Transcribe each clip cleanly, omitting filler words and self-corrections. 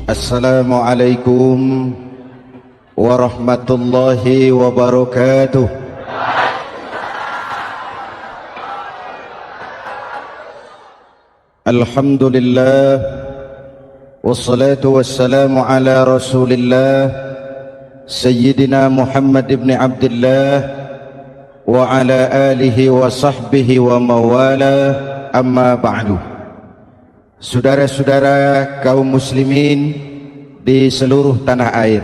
Assalamualaikum warahmatullahi wabarakatuh. Alhamdulillah wassalatu wassalamu ala Rasulillah Sayyidina Muhammad ibn Abdullah wa ala alihi wa sahbihi wa mawala, amma ba'du. Saudara-saudara kaum muslimin di seluruh tanah air,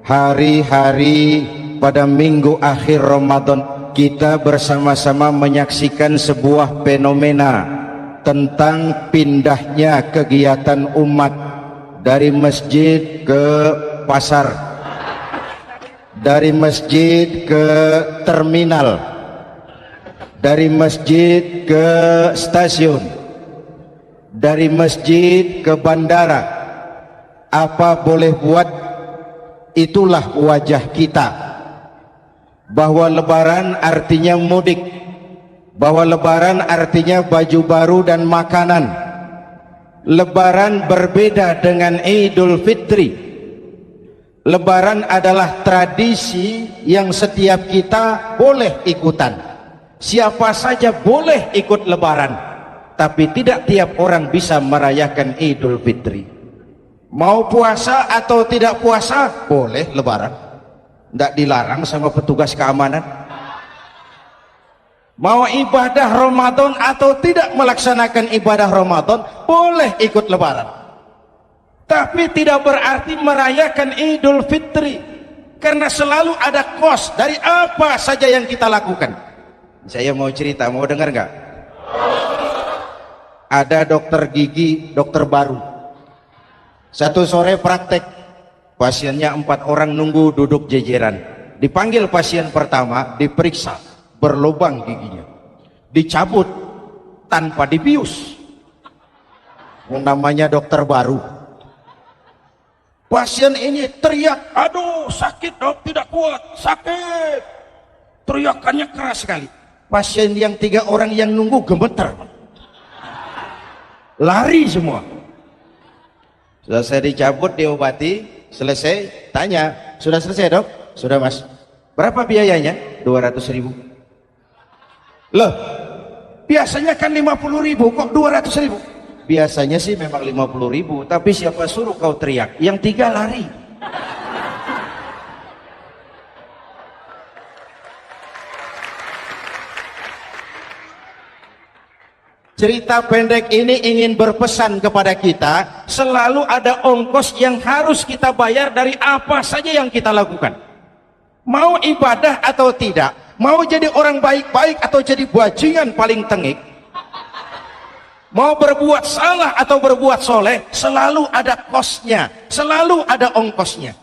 hari-hari pada minggu akhir Ramadan kita bersama-sama menyaksikan sebuah fenomena tentang pindahnya kegiatan umat dari masjid ke pasar, dari masjid ke terminal, dari masjid ke stasiun, dari masjid ke bandara. Apa boleh buat, itulah wajah kita, bahwa lebaran artinya mudik, bahwa lebaran artinya baju baru dan makanan. Lebaran berbeda dengan Idul Fitri. Lebaran adalah tradisi yang setiap kita boleh ikutan. Siapa saja boleh ikut lebaran, tapi tidak tiap orang bisa merayakan Idul Fitri. Mau puasa atau tidak puasa boleh lebaran, tidak dilarang sama petugas keamanan. Mau ibadah Ramadan atau tidak melaksanakan ibadah Ramadan boleh ikut lebaran, tapi tidak berarti merayakan Idul Fitri, karena selalu ada kos dari apa saja yang kita lakukan. Saya mau cerita, mau dengar nggak? Ada dokter gigi, dokter baru, satu sore praktek, pasiennya 4 orang nunggu duduk jejeran. Dipanggil pasien pertama, diperiksa, berlubang giginya, dicabut tanpa dibius. Namanya dokter baru. Pasien ini teriak, aduh sakit dok, tidak kuat, sakit. Teriakannya keras sekali. Pasien yang 3 orang yang nunggu gemeter, lari semua. Selesai dicabut, diobati, selesai, tanya, sudah selesai dok? Sudah mas. Berapa biayanya? 200.000. Loh, biasanya kan 50.000, kok 200.000? Biasanya sih memang 50.000, tapi siapa suruh kau teriak? Yang 3 lari. Cerita pendek ini ingin berpesan kepada kita, selalu ada ongkos yang harus kita bayar dari apa saja yang kita lakukan. Mau ibadah atau tidak, mau jadi orang baik-baik atau jadi bajingan paling tengik, mau berbuat salah atau berbuat soleh, selalu ada kosnya, selalu ada ongkosnya.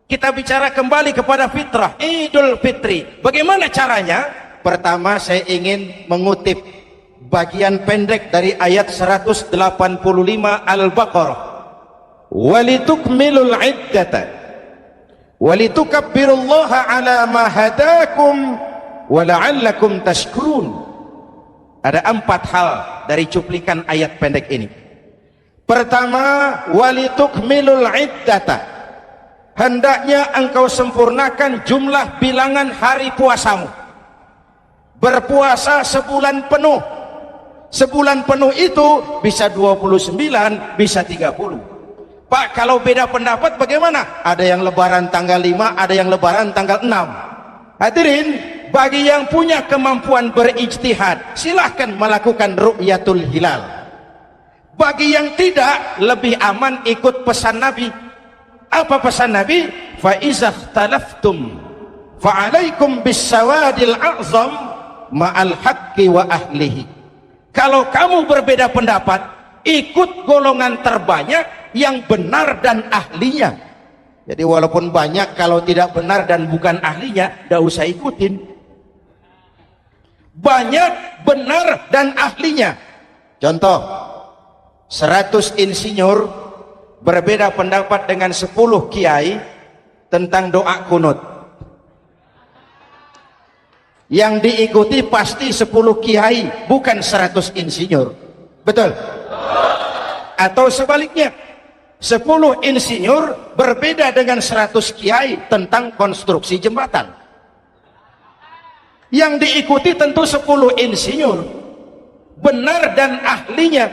Kita bicara kembali kepada fitrah, Idul Fitri. Bagaimana caranya? Pertama, saya ingin mengutip bagian pendek dari ayat 185 Al-Baqarah. Walitukmilul iddata walitukabbirullaha ala ma hadakum wala'allakum tashkurun. Ada 4 hal dari cuplikan ayat pendek ini. Pertama, walitukmilul iddata, hendaknya engkau sempurnakan jumlah bilangan hari puasamu. Berpuasa sebulan penuh. Sebulan penuh itu bisa 29, bisa 30. Pak, kalau beda pendapat bagaimana? Ada yang lebaran tanggal 5, ada yang lebaran tanggal 6. Hadirin, bagi yang punya kemampuan berijtihad, silahkan melakukan ru'yatul hilal. Bagi yang tidak, lebih aman ikut pesan Nabi. Apa pesan Nabi? Fa iza ikhtalaftum fa'alaikum bis-sawadil a'zam ma'al haqqi wa ahlihi. Kalau kamu berbeda pendapat, ikut golongan terbanyak yang benar dan ahlinya. Jadi walaupun banyak, kalau tidak benar dan bukan ahlinya, tidak usah ikutin. Banyak, benar dan ahlinya. Contoh, 100 insinyur berbeda pendapat dengan 10 kiai tentang doa kunut. Yang diikuti pasti 10 kiai, bukan 100 insinyur. Betul? Atau sebaliknya, 10 insinyur berbeda dengan 100 kiai tentang konstruksi jembatan. Yang diikuti tentu 10 insinyur benar dan ahlinya.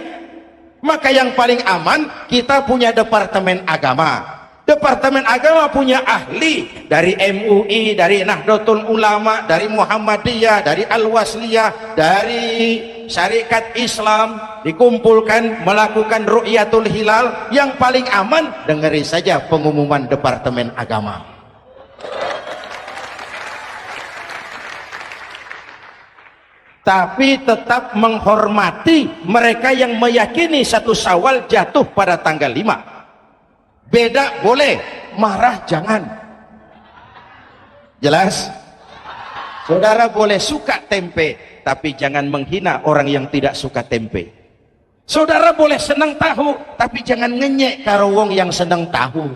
Maka yang paling aman kita punya Departemen Agama. Departemen Agama punya ahli dari MUI, dari Nahdlatul Ulama, dari Muhammadiyah, dari Al-Wasliyah, dari Syarikat Islam, dikumpulkan melakukan Ru'yatul Hilal. Yang paling aman dengerin saja pengumuman Departemen Agama. Tapi tetap menghormati mereka yang meyakini 1 Syawal jatuh pada tanggal 5. Beda boleh, marah jangan. Jelas? Saudara boleh suka tempe, tapi jangan menghina orang yang tidak suka tempe. Saudara boleh senang tahu, tapi jangan ngenyek karo wong yang senang tahu.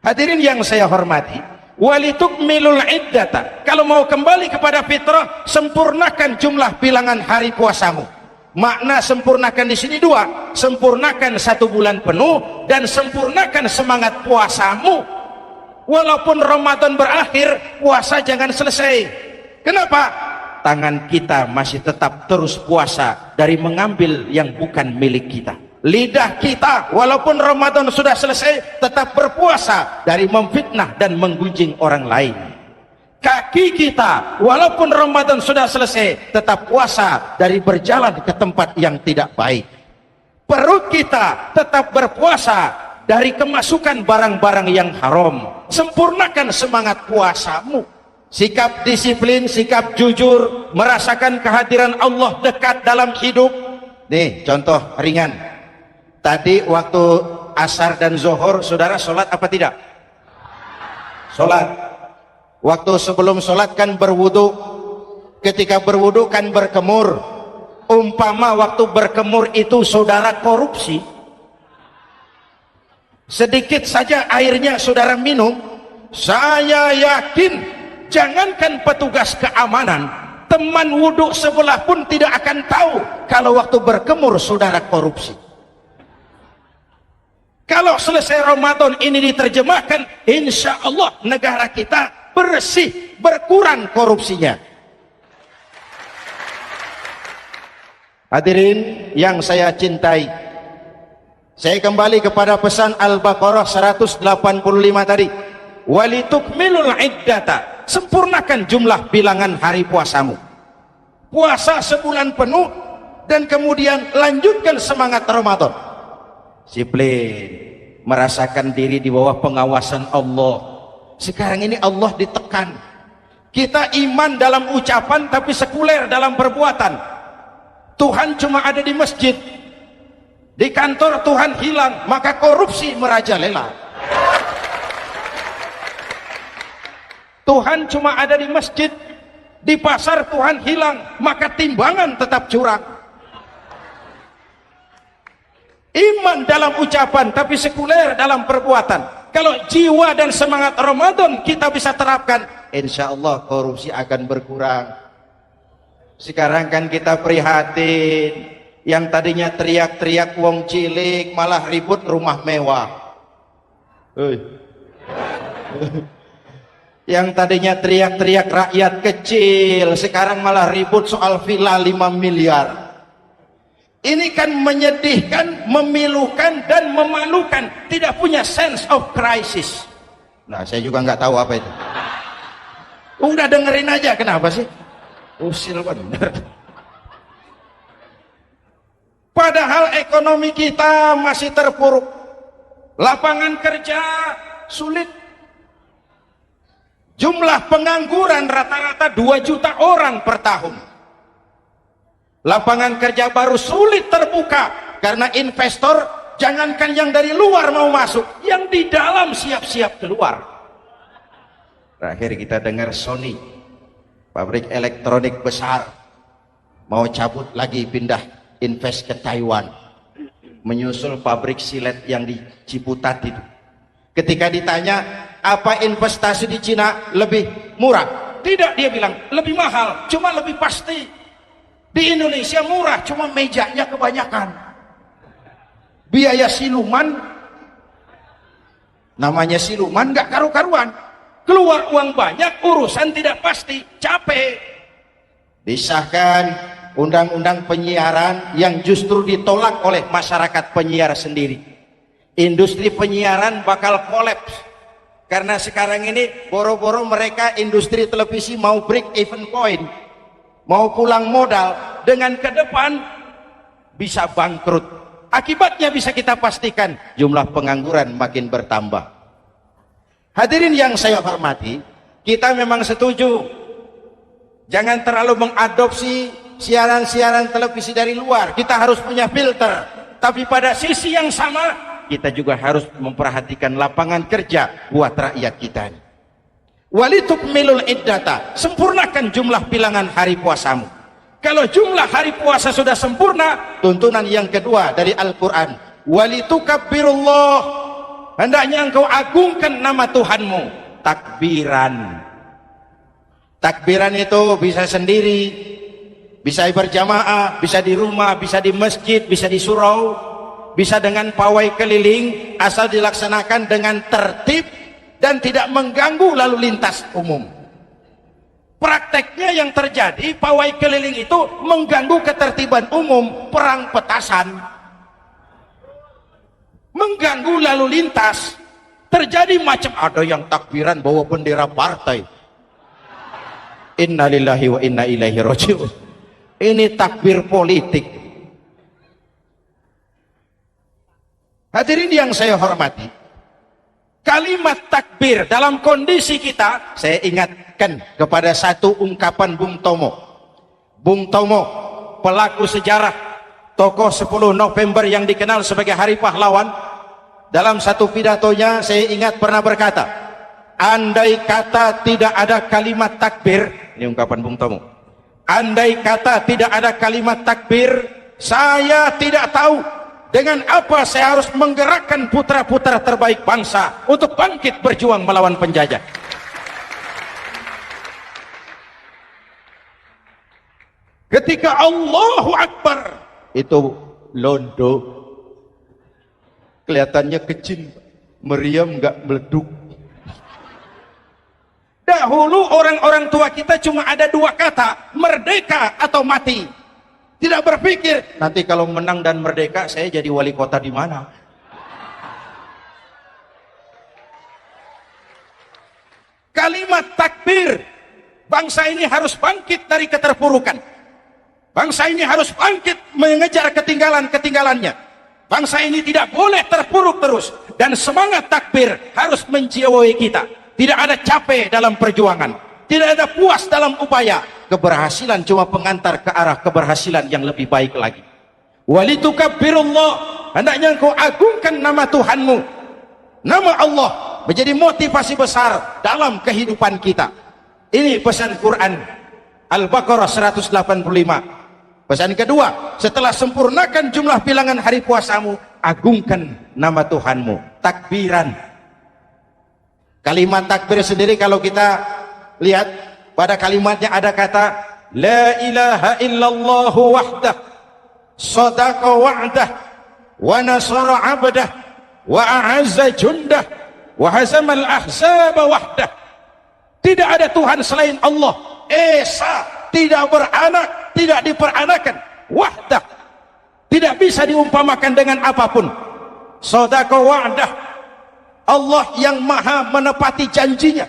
Hadirin yang saya hormati, walitukmilul iddata. Kalau mau kembali kepada fitrah, sempurnakan jumlah bilangan hari puasamu. Makna sempurnakan di sini 2, sempurnakan 1 bulan penuh dan sempurnakan semangat puasamu. Walaupun Ramadan berakhir, puasa jangan selesai. Kenapa? Tangan kita masih tetap terus puasa dari mengambil yang bukan milik kita. Lidah kita walaupun Ramadan sudah selesai tetap berpuasa dari memfitnah dan menggunjing orang lain. Kaki kita walaupun Ramadan sudah selesai tetap puasa dari berjalan ke tempat yang tidak baik. Perut kita tetap berpuasa dari kemasukan barang-barang yang haram. Sempurnakan semangat puasamu. Sikap disiplin, sikap jujur, merasakan kehadiran Allah dekat dalam hidup. Nih contoh ringan. Tadi waktu asar dan zuhur saudara sholat apa tidak? Sholat. Waktu sebelum sholat kan berwudu, ketika berwudu kan berkemur. Umpama waktu berkemur itu saudara korupsi, sedikit saja airnya saudara minum, saya yakin jangankan petugas keamanan, teman wudu sebelah pun tidak akan tahu kalau waktu berkemur saudara korupsi. Kalau selesai Ramadan ini diterjemahkan, insya Allah negara kita bersih, berkurang korupsinya. Hadirin yang saya cintai, saya kembali kepada pesan Al-Baqarah 185 tadi. Walitukmilul iddata, sempurnakan jumlah bilangan hari puasamu. Puasa sebulan penuh dan kemudian lanjutkan semangat Ramadan. Disiplin, merasakan diri di bawah pengawasan Allah. Sekarang ini Allah ditekan. Kita iman dalam ucapan tapi sekuler dalam perbuatan. Tuhan cuma ada di masjid, di kantor Tuhan hilang, maka korupsi merajalela. Tuhan cuma ada di masjid, di pasar Tuhan hilang, maka timbangan tetap curang. Iman dalam ucapan tapi sekuler dalam perbuatan. Kalau jiwa dan semangat Ramadan kita bisa terapkan, insya Allah korupsi akan berkurang. Sekarang kan kita prihatin, yang tadinya teriak-teriak wong cilik malah ribut rumah mewah. Yang tadinya teriak-teriak rakyat kecil sekarang malah ribut soal villa 5 miliar. Ini kan menyedihkan, memilukan dan memalukan, tidak punya sense of crisis. Nah, saya juga nggak tahu apa itu. Udah dengerin aja, kenapa sih? Usil bener. Padahal ekonomi kita masih terpuruk, lapangan kerja sulit, jumlah pengangguran rata-rata 2 juta orang per tahun. Lapangan kerja baru sulit terbuka karena investor jangankan yang dari luar mau masuk, yang di dalam siap-siap keluar. Terakhir kita dengar Sony, pabrik elektronik besar, mau cabut lagi pindah invest ke Taiwan, menyusul pabrik silet yang di Ciputat itu. Ketika ditanya apa investasi di Cina lebih murah, tidak, dia bilang lebih mahal, cuma lebih pasti. Di Indonesia murah, cuma mejanya kebanyakan. Biaya siluman Namanya siluman nggak karu-karuan. Keluar uang banyak, urusan tidak pasti, capek. Disahkan undang-undang penyiaran yang justru ditolak oleh masyarakat penyiar sendiri. Industri penyiaran bakal kolaps. Karena sekarang ini boro-boro mereka industri televisi mau break even point. Mau pulang modal, dengan ke depan bisa bangkrut. Akibatnya bisa kita pastikan, jumlah pengangguran makin bertambah. Hadirin yang saya hormati, kita memang setuju jangan terlalu mengadopsi siaran-siaran televisi dari luar. Kita harus punya filter. Tapi pada sisi yang sama, kita juga harus memperhatikan lapangan kerja buat rakyat kita. Walitukmilul iddata, sempurnakan jumlah bilangan hari puasamu. Kalau jumlah hari puasa sudah sempurna, tuntunan yang kedua dari Al-Quran, walitukabbirullah, hendaknya engkau agungkan nama Tuhanmu. Takbiran. Takbiran itu bisa sendiri, bisa berjamaah, bisa di rumah, bisa di masjid, bisa di surau, bisa dengan pawai keliling, asal dilaksanakan dengan tertib dan tidak mengganggu lalu lintas umum. Prakteknya yang terjadi, pawai keliling itu mengganggu ketertiban umum, perang petasan, mengganggu lalu lintas. Terjadi macam, ada yang takbiran bawa bendera partai. Innalillahi wa inna ilaihi raji'un. Ini takbir politik. Hadirin yang saya hormati, kalimat takbir dalam kondisi kita, saya ingatkan kepada satu ungkapan Bung Tomo. Bung Tomo, pelaku sejarah, tokoh 10 November yang dikenal sebagai Hari Pahlawan, dalam satu pidatonya saya ingat pernah berkata, andai kata tidak ada kalimat takbir, ini ungkapan Bung Tomo, andai kata tidak ada kalimat takbir, saya tidak tahu dengan apa saya harus menggerakkan putra-putra terbaik bangsa untuk bangkit berjuang melawan penjajah. Ketika Allahu Akbar, itu londo, kelihatannya kecil, meriam nggak meleduk. Dahulu orang-orang tua kita cuma ada dua kata, merdeka atau mati. Tidak berpikir, nanti kalau menang dan merdeka, saya jadi wali kota di mana? Kalimat takbir, bangsa ini harus bangkit dari keterpurukan. Bangsa ini harus bangkit mengejar ketinggalan-ketinggalannya. Bangsa ini tidak boleh terpuruk terus. Dan semangat takbir harus menjiwai kita. Tidak ada capek dalam perjuangan. Tidak ada puas dalam upaya. Keberhasilan cuma pengantar ke arah keberhasilan yang lebih baik lagi. Walitukabbirullah, hendaknya engkau agungkan nama Tuhanmu. Nama Allah menjadi motivasi besar dalam kehidupan kita. Ini pesan Quran Al-Baqarah 185. Pesan kedua, setelah sempurnakan jumlah bilangan hari puasamu, agungkan nama Tuhanmu. Takbiran. Kalimat takbir sendiri kalau kita lihat, pada kalimatnya ada kata la ilaha illallah wahdah sadaqa wa'dah wa nasara 'abdah wa a'azza jundah wa hazamal ahzaba wahdah. Tidak ada Tuhan selain Allah, esa, tidak beranak, tidak diperanakan, wahdah, tidak bisa diumpamakan dengan apapun. Sadaqa wa'dah, Allah yang maha menepati janjinya.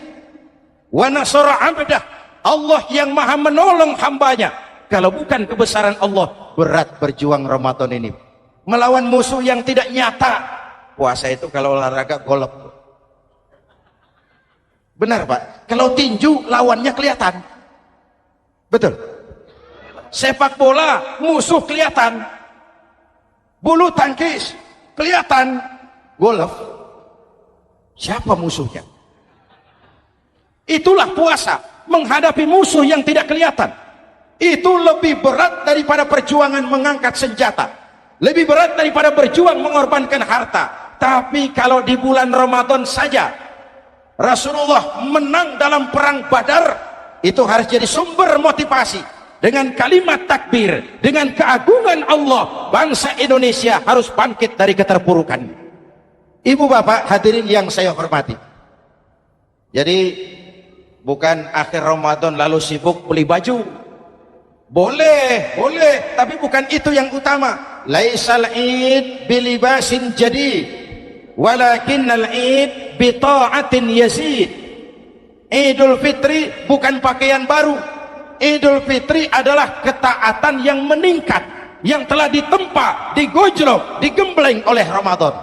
Wa nasara 'abdah, Allah yang maha menolong hambanya. Kalau bukan kebesaran Allah, berat berjuang Ramadan ini melawan musuh yang tidak nyata. Puasa itu kalau olahraga golep. Benar Pak, kalau tinju lawannya kelihatan. Betul. Sepak bola musuh kelihatan. Bulu tangkis kelihatan. Golf siapa musuhnya? Itulah puasa, menghadapi musuh yang tidak kelihatan. Itu lebih berat daripada perjuangan mengangkat senjata, lebih berat daripada berjuang mengorbankan harta. Tapi kalau di bulan Ramadan saja Rasulullah menang dalam perang Badar, itu harus jadi sumber motivasi. Dengan kalimat takbir, dengan keagungan Allah, bangsa Indonesia harus bangkit dari keterpurukan. Ibu bapak hadirin yang saya hormati, jadi bukan akhir Ramadan lalu sibuk beli baju. Boleh, tapi bukan itu yang utama. Laisal id bilibasin jadid, walakinnal id bi ta'atin yazid. Idul Fitri bukan pakaian baru. Idul Fitri adalah ketaatan yang meningkat, yang telah ditempa, digojlok, digembleng oleh Ramadan.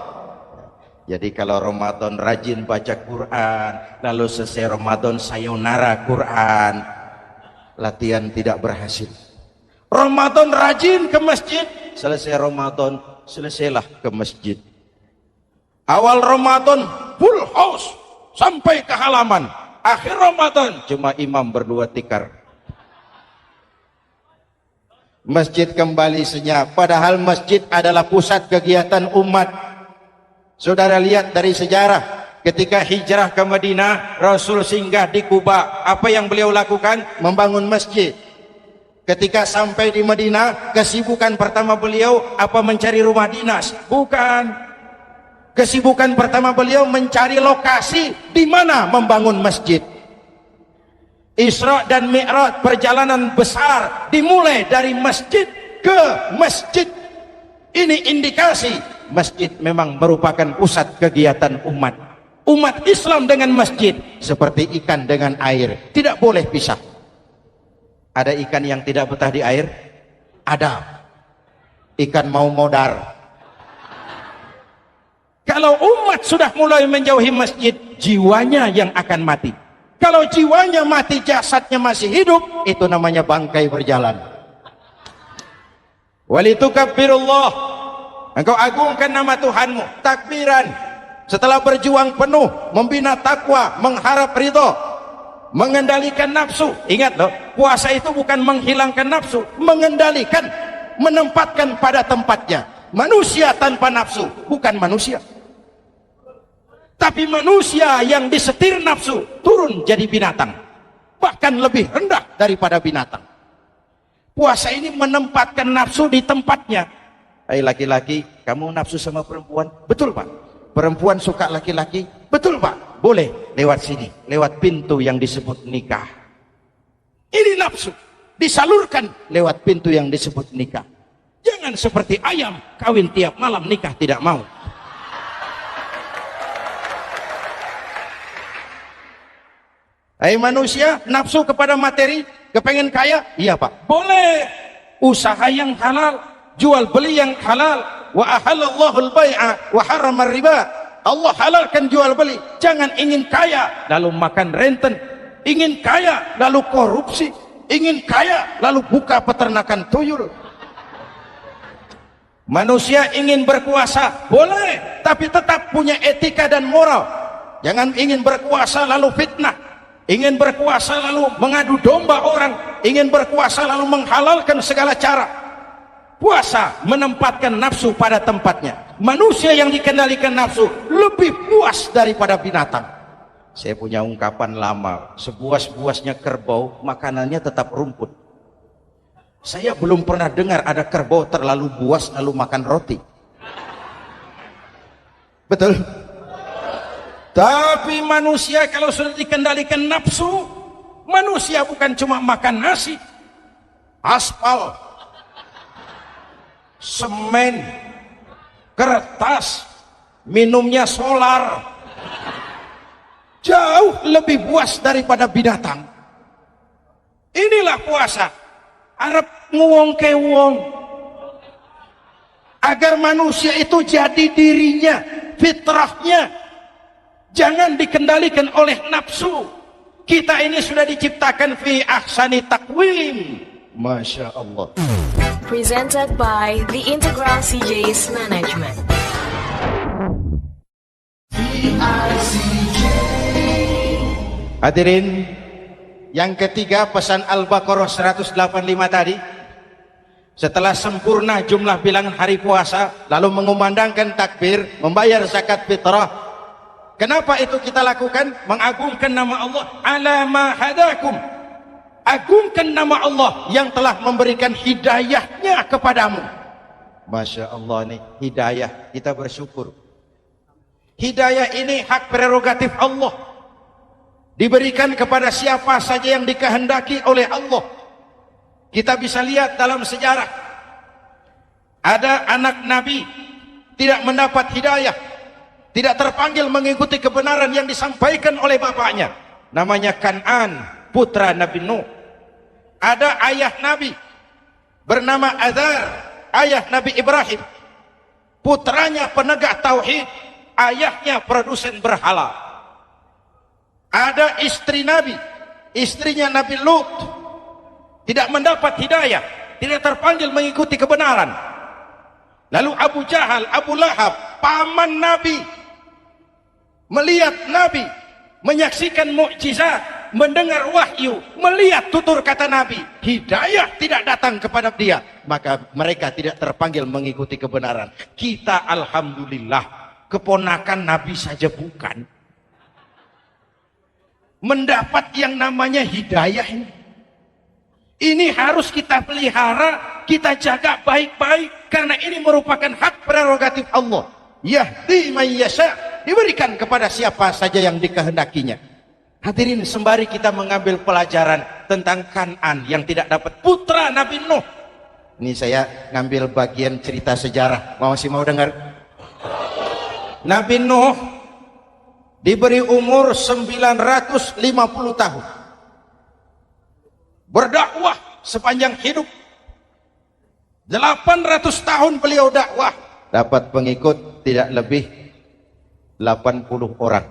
Jadi kalau Ramadan rajin baca Quran, lalu selesai Ramadan sayonara Quran, latihan tidak berhasil. Ramadan rajin ke masjid, selesai Ramadan selesailah ke masjid. Awal Ramadan full house sampai ke halaman, akhir Ramadan cuma imam berdua tikar. Masjid kembali senyap, padahal masjid adalah pusat kegiatan umat. Saudara lihat dari sejarah, ketika hijrah ke Madinah, Rasul singgah di Kuba. Apa yang beliau lakukan? Membangun masjid. Ketika sampai di Madinah, kesibukan pertama beliau apa? Mencari rumah dinas? Bukan. Kesibukan pertama beliau mencari lokasi di mana membangun masjid. Isra dan Mi'raj, perjalanan besar dimulai dari masjid ke masjid. Ini indikasi masjid memang merupakan pusat kegiatan umat. Umat Islam dengan masjid seperti ikan dengan air, tidak boleh pisah. Ada ikan yang tidak betah di air? Ada. Ikan mau modar. Kalau umat sudah mulai menjauhi masjid, jiwanya yang akan mati. Kalau jiwanya mati, jasadnya masih hidup, itu namanya bangkai berjalan. Walitukabbirullah, engkau agungkan nama Tuhanmu, takbiran. Setelah berjuang penuh, membina takwa, mengharap ridho, mengendalikan nafsu. Ingat loh, puasa itu bukan menghilangkan nafsu, mengendalikan, menempatkan pada tempatnya. Manusia tanpa nafsu bukan manusia, tapi manusia yang disetir nafsu turun jadi binatang, bahkan lebih rendah daripada binatang. Puasa ini menempatkan nafsu di tempatnya. Hai laki-laki, kamu nafsu sama perempuan? Betul Pak. Perempuan suka laki-laki? Betul Pak. Boleh lewat sini, lewat pintu yang disebut nikah. Ini nafsu disalurkan lewat pintu yang disebut nikah. Jangan seperti ayam kawin tiap malam, nikah tidak mau. Hai manusia, nafsu kepada materi, kepengen kaya? Iya Pak. Boleh. Usaha yang halal, jual beli yang halal. Wa ahallallahu al-bai'a wa harrama riba. Allah halalkan jual beli. Jangan ingin kaya lalu makan renten, ingin kaya lalu korupsi, ingin kaya lalu buka peternakan tuyul. Manusia ingin berkuasa, boleh, tapi tetap punya etika dan moral. Jangan ingin berkuasa lalu fitnah, ingin berkuasa lalu mengadu domba orang, ingin berkuasa lalu menghalalkan segala cara. Puasa menempatkan nafsu pada tempatnya. Manusia yang dikendalikan nafsu lebih puas daripada binatang. Saya punya ungkapan lama, sebuas-buasnya kerbau, makanannya tetap rumput. Saya belum pernah dengar ada kerbau terlalu buas lalu makan roti. Betul? Tapi manusia kalau sudah dikendalikan nafsu, manusia bukan cuma makan nasi, aspal, semen, kertas, minumnya solar, jauh lebih puas daripada binatang. Inilah puasa. Arab nguwong ke wong, agar manusia itu jadi dirinya, fitrahnya, jangan dikendalikan oleh nafsu. Kita ini sudah diciptakan fi ahsani taqwim. Masya Allah. Presented by the Integral CJ's Management. Hadirin, yang ketiga pesan Al-Baqarah 185 tadi. Setelah sempurna jumlah bilangan hari puasa, lalu mengumandangkan takbir, membayar zakat fitrah. Kenapa itu kita lakukan? Mengagungkan nama Allah ala ma hadakum. Agungkan nama Allah yang telah memberikan hidayahnya kepadamu. Masya Allah nih, hidayah, kita bersyukur. Hidayah ini hak prerogatif Allah, diberikan kepada siapa saja yang dikehendaki oleh Allah. Kita bisa lihat dalam sejarah, ada anak Nabi tidak mendapat hidayah, tidak terpanggil mengikuti kebenaran yang disampaikan oleh bapaknya, namanya Kan'an, putra Nabi Nuh. Ada ayah Nabi bernama Azar, ayah Nabi Ibrahim, putranya penegak tauhid, ayahnya produsen berhala. Ada istri Nabi, istrinya Nabi Lut, tidak mendapat hidayah, tidak terpanggil mengikuti kebenaran. Lalu Abu Jahal, Abu Lahab, paman Nabi, melihat Nabi, menyaksikan mukjizat, mendengar wahyu, melihat tutur kata Nabi, hidayah tidak datang kepada dia, maka mereka tidak terpanggil mengikuti kebenaran. Kita alhamdulillah keponakan Nabi saja bukan, mendapat yang namanya hidayah ini. Ini harus kita pelihara, kita jaga baik-baik, karena ini merupakan hak prerogatif Allah. Yahdi man yasha, diberikan kepada siapa saja yang dikehendakinya. Hadirin, sembari kita mengambil pelajaran tentang Kan'an yang tidak dapat, putra Nabi Nuh. Ini saya ngambil bagian cerita sejarah, masih mau dengar? Nabi Nuh diberi umur 950 tahun, berdakwah sepanjang hidup. 800 tahun beliau dakwah, dapat pengikut tidak lebih 80 orang,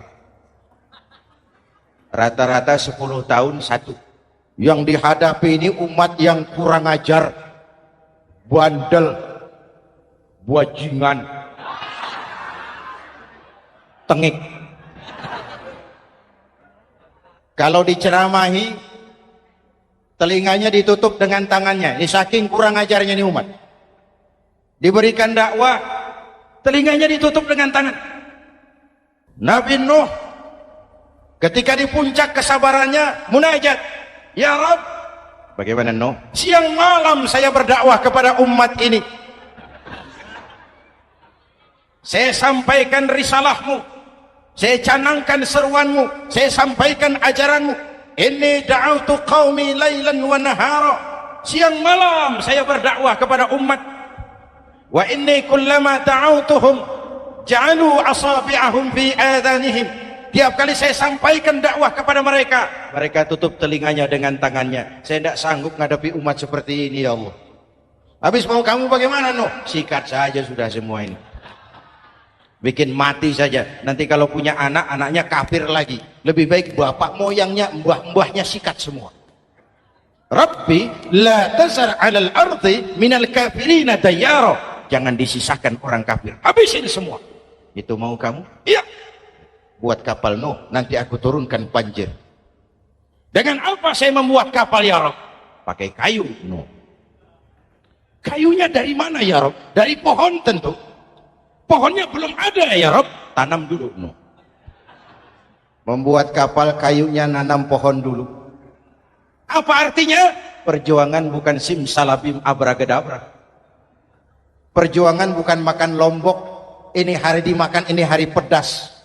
rata-rata 10 tahun satu. Yang dihadapi ini umat yang kurang ajar, bandel, bajingan, tengik. Kalau diceramahi, telinganya ditutup dengan tangannya. Ini saking kurang ajarnya ini umat. Diberikan dakwah, telinganya ditutup dengan tangan. Nabi Nuh ketika di puncak kesabarannya munajat, ya Rabb, bagaimana Nuh? Siang malam saya berdakwah kepada umat ini, saya sampaikan risalahmu, saya canangkan seruanmu, saya sampaikan ajaranmu. Inni da'autu qaumi lailan wa nahara, siang malam saya berdakwah kepada umat. Wa inni kullama da'autuhum ja'alu asabi'ahum fi adhanihim, tiap kali saya sampaikan dakwah kepada mereka, mereka tutup telinganya dengan tangannya. Saya tidak sanggup menghadapi umat seperti ini, ya Allah. Habis mau kamu bagaimana Nuh? Sikat saja sudah semua ini, bikin mati saja. Nanti kalau punya anak, anaknya kafir lagi. Lebih baik bapak moyangnya, mbah-mbahnya sikat semua. Rabbi la tazar 'alal ardi minal kafirina dayyara, jangan disisakan orang kafir, habisin semua. Itu mau kamu? Iya. Buat kapal Nuh, nanti aku turunkan banjir. Dengan apa saya membuat kapal ya Rabb? Pakai kayu Nuh. Kayunya dari mana ya Rabb? Dari pohon tentu. Pohonnya belum ada ya Rob, tanam dulu Nuh. Membuat kapal kayunya nanam pohon dulu. Apa artinya? Perjuangan bukan simsalabim abragadabra. Perjuangan bukan makan lombok, ini hari dimakan, ini hari pedas.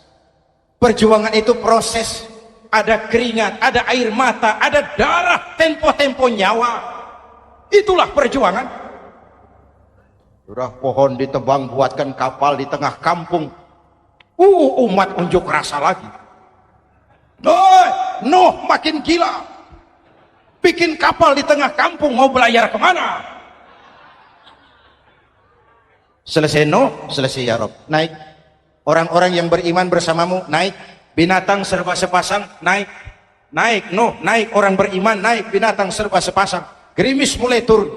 Perjuangan itu proses, ada keringat, ada air mata, ada darah, tempo-tempo nyawa. Itulah perjuangan. Sudah pohon ditebang, buatkan kapal di tengah kampung. Umat unjuk rasa lagi. Nuh makin gila, bikin kapal di tengah kampung, mau belayar kemana? Selesai Nuh, selesai ya Rob, naik. Orang-orang yang beriman bersamamu naik. Binatang serba sepasang naik. Naik Nuh, naik orang beriman, naik binatang serba sepasang. Gerimis mulai turun.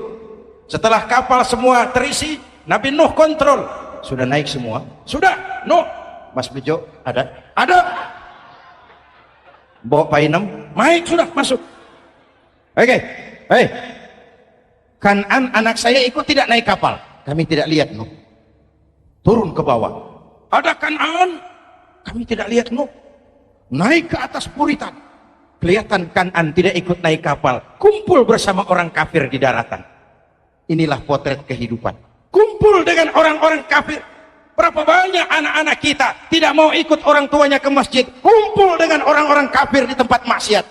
Setelah kapal semua terisi, Nabi Nuh kontrol. Sudah naik semua? Sudah. Nuh, Mas Bejo ada? Ada. Bawa Painem, naik sudah, masuk. Oke. Hei, Kan'an anak saya ikut tidak naik kapal. Kami tidak lihat Nuh. Turun ke bawah. Ada Kan'an, kami tidak lihat Nuh. Naik ke atas buritan. Kelihatan Kan'an tidak ikut naik kapal. Kumpul bersama orang kafir di daratan. Inilah potret kehidupan. Kumpul dengan orang-orang kafir. Berapa banyak anak-anak kita tidak mau ikut orang tuanya ke masjid, kumpul dengan orang-orang kafir di tempat maksiat.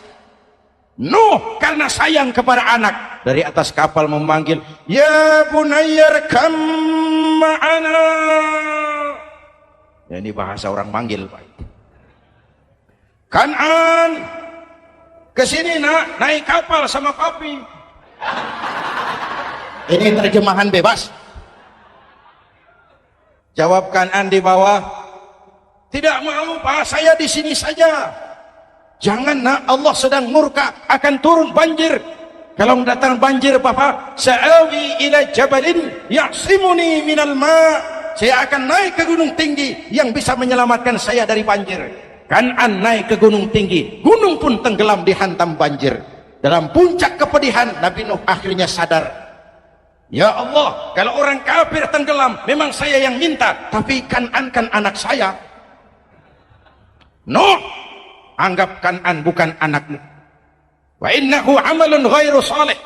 Nuh karena sayang kepada anak, dari atas kapal memanggil, ya bunayya arkam ma'ana. Ya, ini bahasa orang manggil, Pak. Kan'an, kesini nak, naik kapal sama papi. Ini terjemahan bebas. Jawab Kan'an di bawah, tidak mau Pak, saya di sini saja. Jangan nak, Allah sedang murka, akan turun banjir. Kalau datang banjir Bapak, sa'awi ila jabalin ya'simuni minal ma'. Saya akan naik ke gunung tinggi yang bisa menyelamatkan saya dari banjir. Kan'an naik ke gunung tinggi, gunung pun tenggelam dihantam banjir. Dalam puncak kepedihan, Nabi Nuh akhirnya sadar, ya Allah, kalau orang kafir tenggelam, memang saya yang minta, tapi Kan'an kan anak saya. Nuh, anggap Kan'an bukan anakmu. Wa innahu amalun ghairu salih.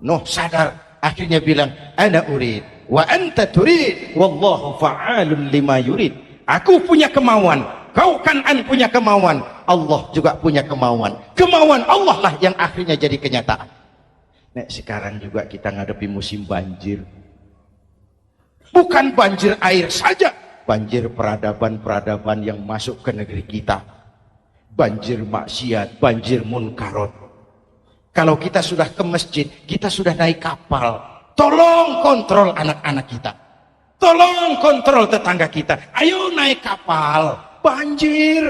Nuh sadar, akhirnya bilang, ana urid wa anta turid wallahu fa'alun lima yurid. Aku punya kemauan, kau Kan'an punya kemauan, Allah juga punya kemauan. Kemauan Allah lah yang akhirnya jadi kenyataan. Nek sekarang juga kita ngadepi musim banjir. Bukan banjir air saja, banjir peradaban-peradaban yang masuk ke negeri kita. Banjir maksiat, banjir munkarot. Kalau kita sudah ke masjid, kita sudah naik kapal. Tolong kontrol anak-anak kita. Tolong kontrol tetangga kita. Ayo naik kapal, banjir.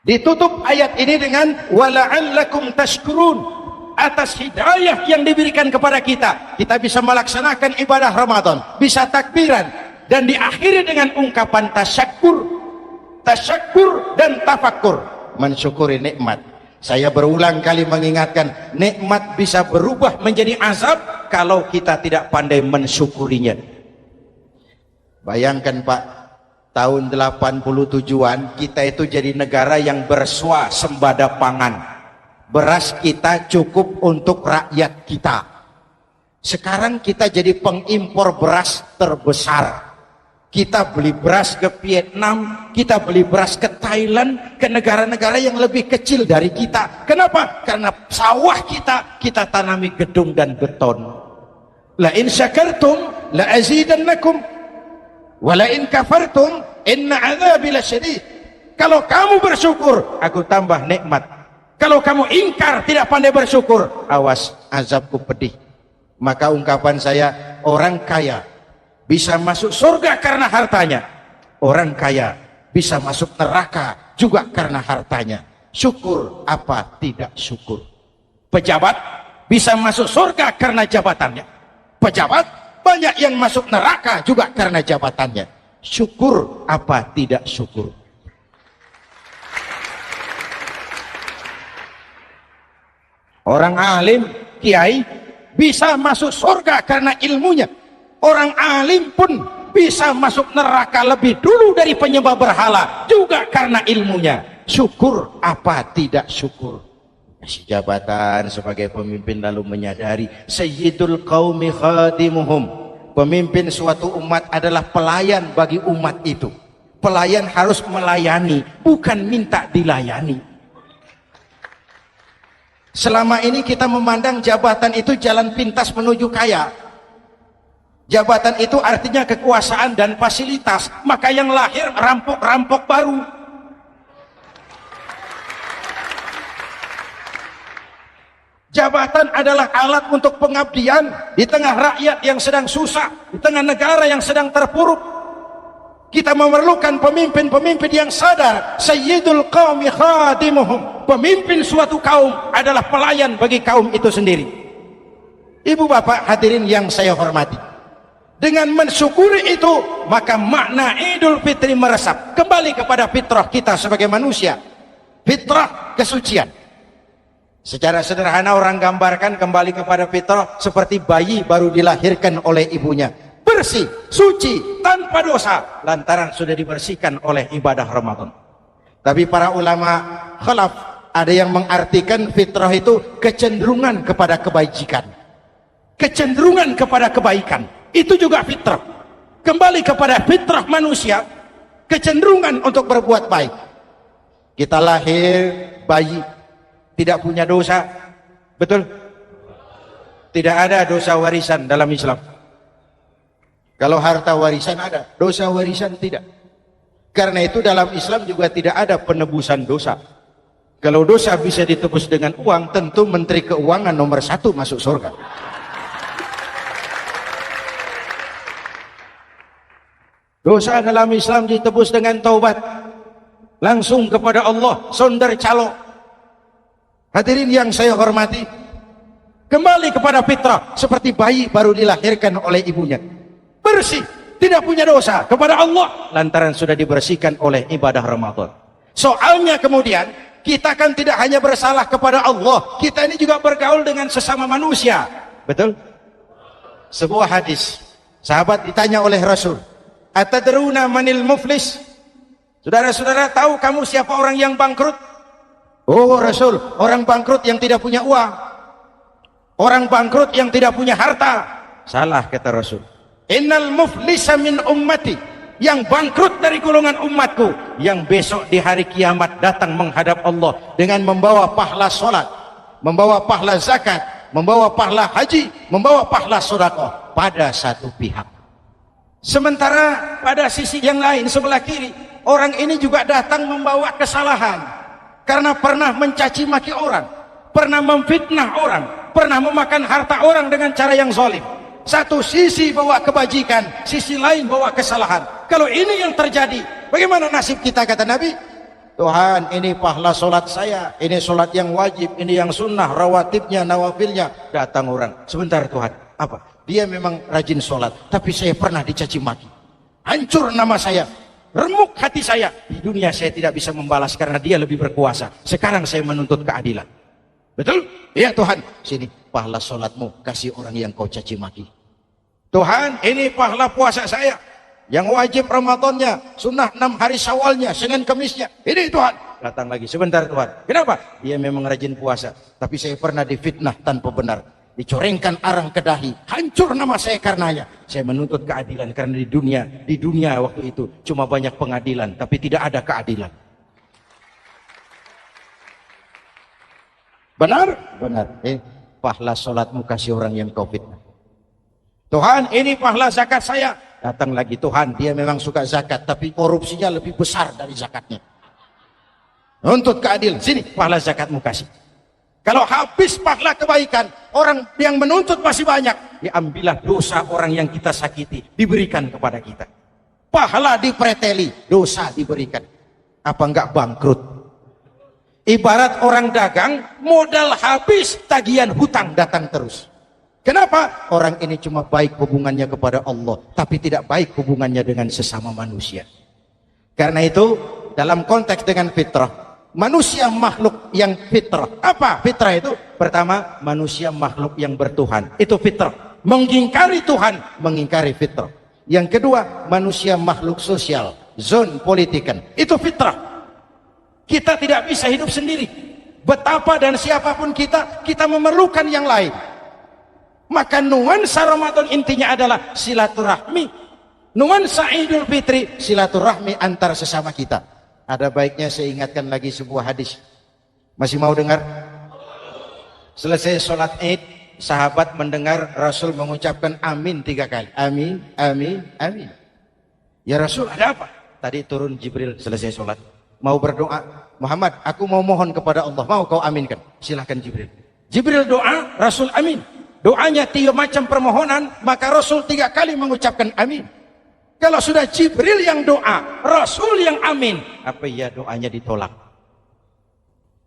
Ditutup ayat ini dengan wala'allakum tashkurun, atas hidayah yang diberikan kepada kita, kita bisa melaksanakan ibadah Ramadan, bisa takbiran, dan diakhiri dengan ungkapan tasyakur dan tafakkur, mensyukuri nikmat. Saya berulang kali mengingatkan, nikmat bisa berubah menjadi azab kalau kita tidak pandai mensyukurinya. Bayangkan Pak, tahun 87-an kita itu jadi negara yang berswasembada pangan. Beras kita cukup untuk rakyat kita. Sekarang kita jadi pengimpor beras terbesar. Kita beli beras ke Vietnam, kita beli beras ke Thailand, ke negara-negara yang lebih kecil dari kita. Kenapa? Karena sawah kita tanami gedung dan beton. La in syakartum la azidannakum wala in kafartum inna adzabi lasyadid. Kalau kamu bersyukur, aku tambah nikmat. Kalau kamu ingkar, tidak pandai bersyukur, awas, azabku pedih. Maka ungkapan saya, orang kaya bisa masuk surga karena hartanya, orang kaya bisa masuk neraka juga karena hartanya. Syukur apa tidak syukur? Pejabat bisa masuk surga karena jabatannya. Pejabat banyak yang masuk neraka juga karena jabatannya. Syukur apa tidak syukur? Orang alim, kiai bisa masuk surga karena ilmunya. Orang alim pun bisa masuk neraka lebih dulu dari penyembah berhala juga karena ilmunya. Syukur apa tidak syukur? Si jabatan sebagai pemimpin lalu menyadari sayyidul qaumi khadimuhum. Pemimpin suatu umat adalah pelayan bagi umat itu. Pelayan harus melayani, bukan minta dilayani. Selama ini kita memandang jabatan itu jalan pintas menuju kaya. Jabatan itu artinya kekuasaan dan fasilitas, maka yang lahir rampok-rampok baru. Jabatan adalah alat untuk pengabdian di tengah rakyat yang sedang susah, di tengah negara yang sedang terpuruk. Kita memerlukan pemimpin-pemimpin yang sadar sayyidul qaumi khadimuhum. Pemimpin suatu kaum adalah pelayan bagi kaum itu sendiri. Ibu bapak hadirin yang saya hormati, dengan mensyukuri itu maka makna Idul Fitri meresap kembali kepada fitrah kita sebagai manusia, fitrah kesucian. Secara sederhana orang gambarkan kembali kepada fitrah seperti bayi baru dilahirkan oleh ibunya, bersih, suci, tanpa dosa, lantaran sudah dibersihkan oleh ibadah Ramadan. Tapi para ulama khalaf Ada yang mengartikan fitrah itu kecenderungan kepada kebajikan, kecenderungan kepada kebaikan, itu juga fitrah. Kembali kepada fitrah manusia, kecenderungan untuk berbuat baik. Kita lahir bayi tidak punya dosa, betul? Tidak ada dosa warisan dalam Islam. Kalau harta warisan ada, dosa warisan tidak. Karena itu dalam Islam juga tidak ada penebusan dosa. Kalau dosa bisa ditebus dengan uang, tentu Menteri Keuangan nomor 1 masuk surga. Dosa dalam Islam ditebus dengan taubat, langsung kepada Allah, sonder calo. Hadirin yang saya hormati, kembali kepada fitrah, seperti bayi baru dilahirkan oleh ibunya, bersih, tidak punya dosa kepada Allah, lantaran sudah dibersihkan oleh ibadah Ramadan. Soalnya kemudian, kita kan tidak hanya bersalah kepada Allah, kita ini juga bergaul dengan sesama manusia, betul? Sebuah hadis, sahabat ditanya oleh Rasul, atadruna manil muflis? Saudara-saudara tahu kamu siapa orang yang bangkrut? Oh Rasul, orang bangkrut yang tidak punya uang, orang bangkrut yang tidak punya harta. Salah kata Rasul, innal muflisa min ummati, yang bangkrut dari golongan umatku, yang besok di hari kiamat datang menghadap Allah dengan membawa pahala sholat, membawa pahala zakat, membawa pahala haji, membawa pahala sedekah pada satu pihak. Sementara pada sisi yang lain, sebelah kiri, orang ini juga datang membawa kesalahan karena pernah mencaci maki orang, pernah memfitnah orang, pernah memakan harta orang dengan cara yang zalim. Satu sisi bawa kebajikan, sisi lain bawa kesalahan. Kalau ini yang terjadi, bagaimana nasib kita? Kata Nabi, Tuhan, ini pahala solat saya, ini solat yang wajib, ini yang sunnah, rawatibnya, nawafilnya. Datang orang, sebentar Tuhan, apa? Dia memang rajin solat, tapi saya pernah dicaci maki, hancur nama saya, remuk hati saya. Di dunia saya tidak bisa membalas karena dia lebih berkuasa. Sekarang saya menuntut keadilan. Betul? Ya Tuhan, sini pahala solatmu kasih orang yang kau caci maki. Tuhan, ini pahala puasa saya, yang wajib Ramadannya, sunnah 6 hari Syawalnya, Senin Kemisnya. Ini Tuhan. Datang lagi, sebentar Tuhan. Kenapa? Dia memang rajin puasa, tapi saya pernah difitnah tanpa benar, dicorengkan arang ke dahi, hancur nama saya karenanya. Saya menuntut keadilan karena di dunia waktu itu cuma banyak pengadilan, tapi tidak ada keadilan. Benar? Benar. Pahala sholatmu kasih orang yang kau fitnah. Tuhan, ini pahala zakat saya. Datang lagi, Tuhan, dia memang suka zakat, tapi korupsinya lebih besar dari zakatnya. Untuk keadilan, sini pahala zakatmu kasih. Kalau habis pahala kebaikan, orang yang menuntut masih banyak, diambillah dosa orang yang kita sakiti, diberikan kepada kita. Pahala dipreteli, dosa diberikan. Apa enggak bangkrut? Ibarat orang dagang, modal habis, tagihan hutang datang terus. Kenapa? Orang ini cuma baik hubungannya kepada Allah, tapi tidak baik hubungannya dengan sesama manusia. Karena itu, dalam konteks dengan fitrah, manusia makhluk yang fitrah. Apa fitrah itu? Pertama, manusia makhluk yang bertuhan. Itu fitrah. Mengingkari Tuhan, mengingkari fitrah. Yang kedua, manusia makhluk sosial, zon politikan. Itu fitrah. Kita tidak bisa hidup sendiri. Betapa dan siapapun kita memerlukan yang lain. Maka nuansa Ramadan intinya adalah silaturahmi. Nuansa Idul Fitri, silaturahmi antar sesama kita. Ada baiknya saya ingatkan lagi sebuah hadis. Masih mau dengar? Selesai sholat Id, sahabat mendengar Rasul mengucapkan amin 3 kali. Amin, amin, amin. Ya Rasul, ada apa? Tadi turun Jibril selesai sholat, mau berdoa. Muhammad, aku mau mohon kepada Allah, mau kau aminkan? Silahkan Jibril. Jibril doa, Rasul amin. Doanya 3 macam permohonan, maka Rasul 3 kali mengucapkan amin. Kalau sudah Jibril yang doa, Rasul yang amin, apa ya doanya ditolak?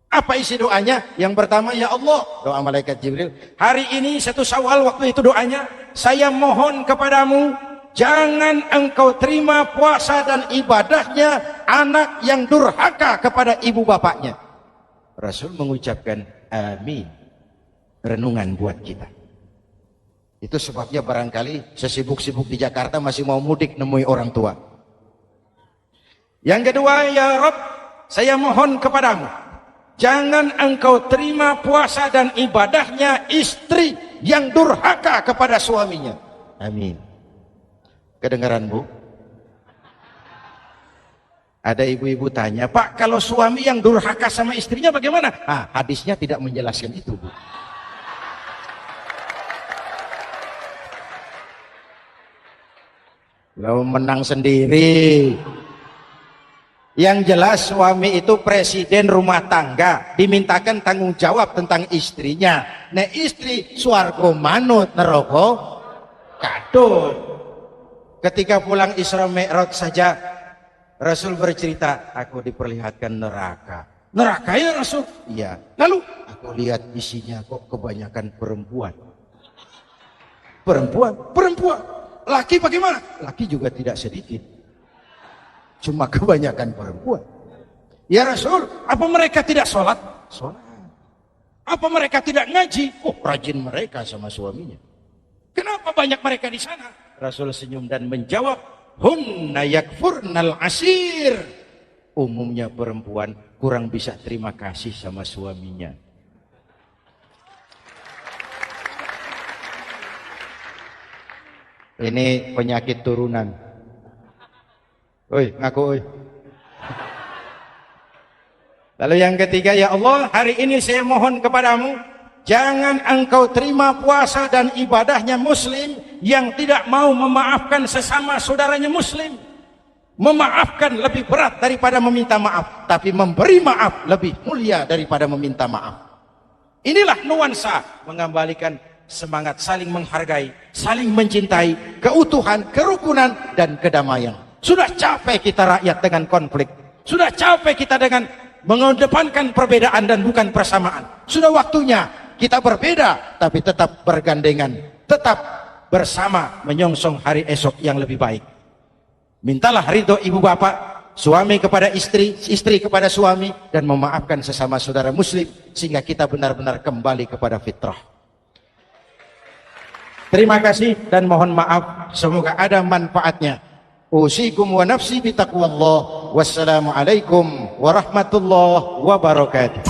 Apa isi doanya? Yang pertama, ya Allah, doa malaikat Jibril, hari ini 1 Syawal, waktu itu doanya, saya mohon kepadamu, jangan engkau terima puasa dan ibadahnya anak yang durhaka kepada ibu bapaknya. Rasul mengucapkan amin. Renungan buat kita. Itu sebabnya barangkali sesibuk-sibuk di Jakarta masih mau mudik nemui orang tua. Yang kedua, ya Rabb, saya mohon kepadamu, Jangan engkau terima puasa dan ibadahnya istri yang durhaka kepada suaminya. Amin. Kedengaran, Bu? Ada ibu-ibu tanya, Pak, kalau suami yang durhaka sama istrinya bagaimana? Hadisnya tidak menjelaskan itu, Bu. Lo menang sendiri. Yang jelas suami itu presiden rumah tangga, dimintakan tanggung jawab tentang istrinya. Nah, istri swarga manut neraka kadut. Ketika pulang Isra Mi'raj saja Rasul bercerita, aku diperlihatkan neraka. Neraka ya Rasul? Iya. Lalu aku lihat isinya kok kebanyakan perempuan. Perempuan. Laki bagaimana? Laki juga tidak sedikit. Cuma kebanyakan perempuan. Ya Rasul, apa mereka tidak sholat? Sholat. Apa mereka tidak ngaji? Rajin mereka sama suaminya. Kenapa banyak mereka di sana? Rasul senyum dan menjawab, hunna yakfurnal asir. Umumnya perempuan kurang bisa terima kasih sama suaminya. Ini penyakit turunan. Oi, ngaku oi. Lalu yang ketiga, ya Allah, hari ini saya mohon kepadamu, jangan engkau terima puasa dan ibadahnya muslim yang tidak mau memaafkan sesama saudaranya muslim. Memaafkan lebih berat daripada meminta maaf, tapi memberi maaf lebih mulia daripada meminta maaf. Inilah nuansa mengembalikan semangat saling menghargai, saling mencintai, keutuhan, kerukunan, dan kedamaian. Sudah capek kita rakyat dengan konflik. Sudah capek kita dengan mengedepankan perbedaan dan bukan persamaan. Sudah waktunya kita berbeda tapi tetap bergandengan, tetap bersama menyongsong hari esok yang lebih baik. Mintalah ridho ibu bapak, suami kepada istri, istri kepada suami, dan memaafkan sesama saudara muslim sehingga kita benar-benar kembali kepada fitrah. Terima kasih dan mohon maaf, semoga ada manfaatnya. Usikum wa nafsi bitaqwallah. Wassalamualaikum warahmatullahi wabarakatuh.